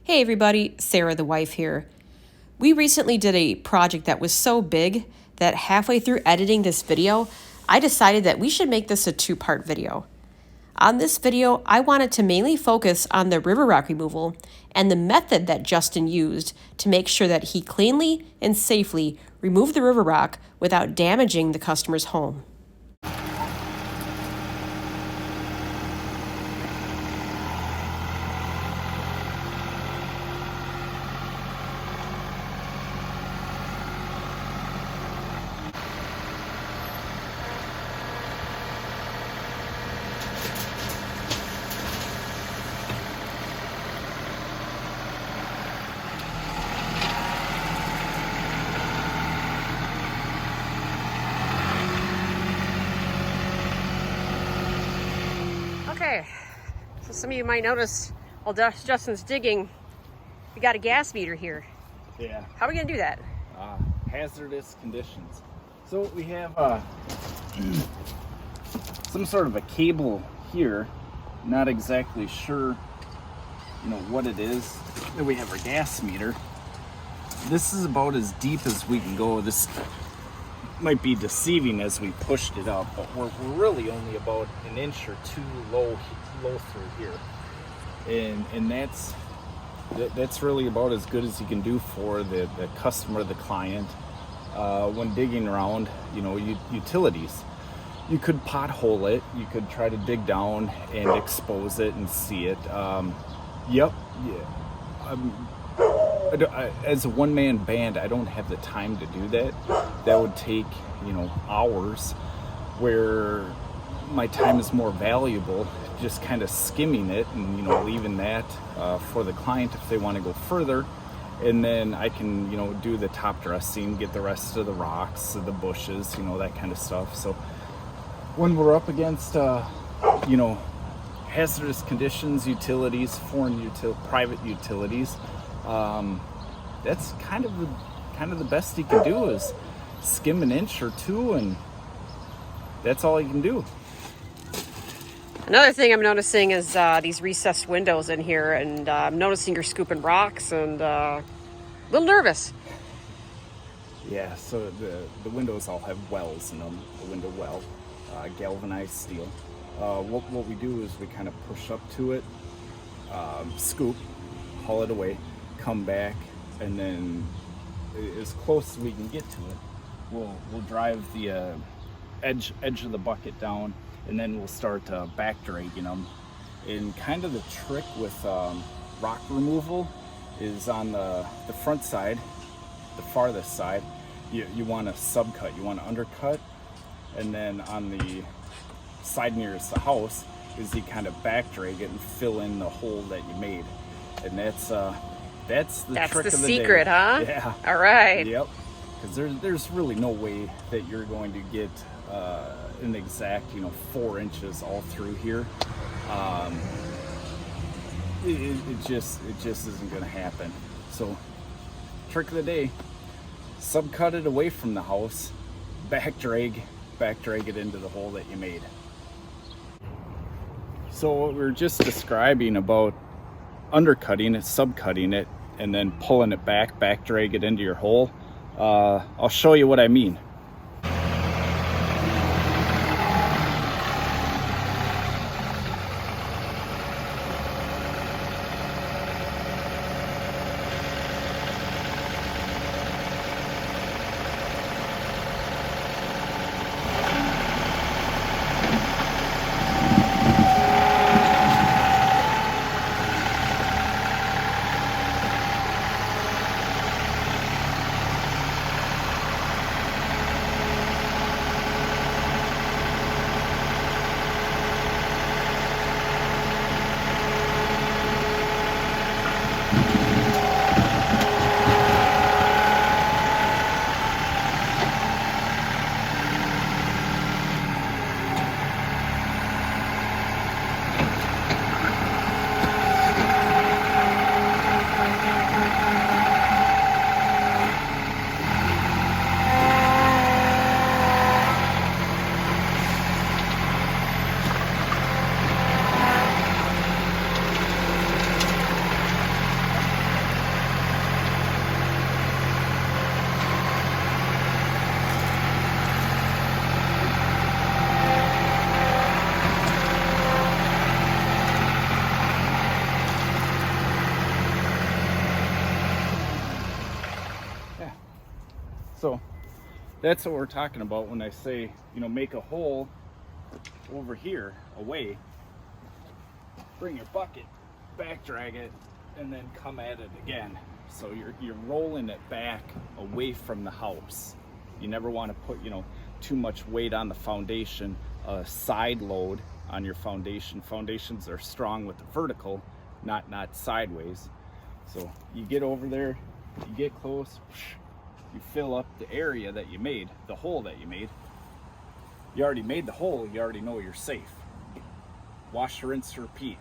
Hey everybody, Sarah the wife here. We recently did a project that was so big that halfway through editing this video, I decided that we should make this a two-part video. On this video, I wanted to mainly focus on the river rock removal and the method that Justin used to make sure that he cleanly and safely removed the river rock without damaging the customer's home. Okay, so some of you might notice while Justin's digging, we got a gas meter here. Yeah. How are we gonna do that? Hazardous conditions. So we have some sort of a cable here. Not exactly sure, what it is. Then we have our gas meter. This is about as deep as we can go. This might be deceiving as we pushed it up, but we're really only about an inch or two low through here, and that's really about as good as you can do for the customer, the client, when digging around utilities. You could pothole it, you could try to dig down and expose it and see it. As a one-man band, I don't have the time to do that. That would take, hours, where my time is more valuable just kind of skimming it and, leaving that for the client if they want to go further. And then I can, do the top dressing, get the rest of the rocks, the bushes, that kind of stuff. So when we're up against, hazardous conditions, utilities, private utilities, that's kind of the best you can do is skim an inch or two, and that's all you can do. Another thing I'm noticing is these recessed windows in here, and I'm noticing you're scooping rocks and a little nervous. Yeah, so the windows all have wells in them. The window well, galvanized steel. What we do is we kind of push up to it, scoop, haul it away, come back, and then as close as we can get to it, we'll drive the edge of the bucket down, and then we'll start back dragging them. And kind of the trick with rock removal is on the front side, the farthest side, you want to subcut, you want to undercut, and then on the side nearest the house is you kind of back drag it and fill in the hole that you made. And that's the trick of the secret, day. Huh? Yeah. All right. Yep. Because there's really no way that you're going to get an exact 4 inches all through here. It just isn't going to happen. So trick of the day: subcut it away from the house, back drag it into the hole that you made. So what we were just describing about undercutting it, subcutting it, and then pulling it back drag it into your hole, I'll show you what I mean. So that's what we're talking about when I say, you know, make a hole over here away, bring your bucket, back drag it, and then come at it again. So you're rolling it back away from the house. You never want to put, you know, too much weight on the foundation, side load on your foundation. Foundations are strong with the vertical, not sideways. So you get over there, you get close, you fill up the area that you made, the hole that you made. You already made the hole, you already know you're safe. Wash, rinse, repeat.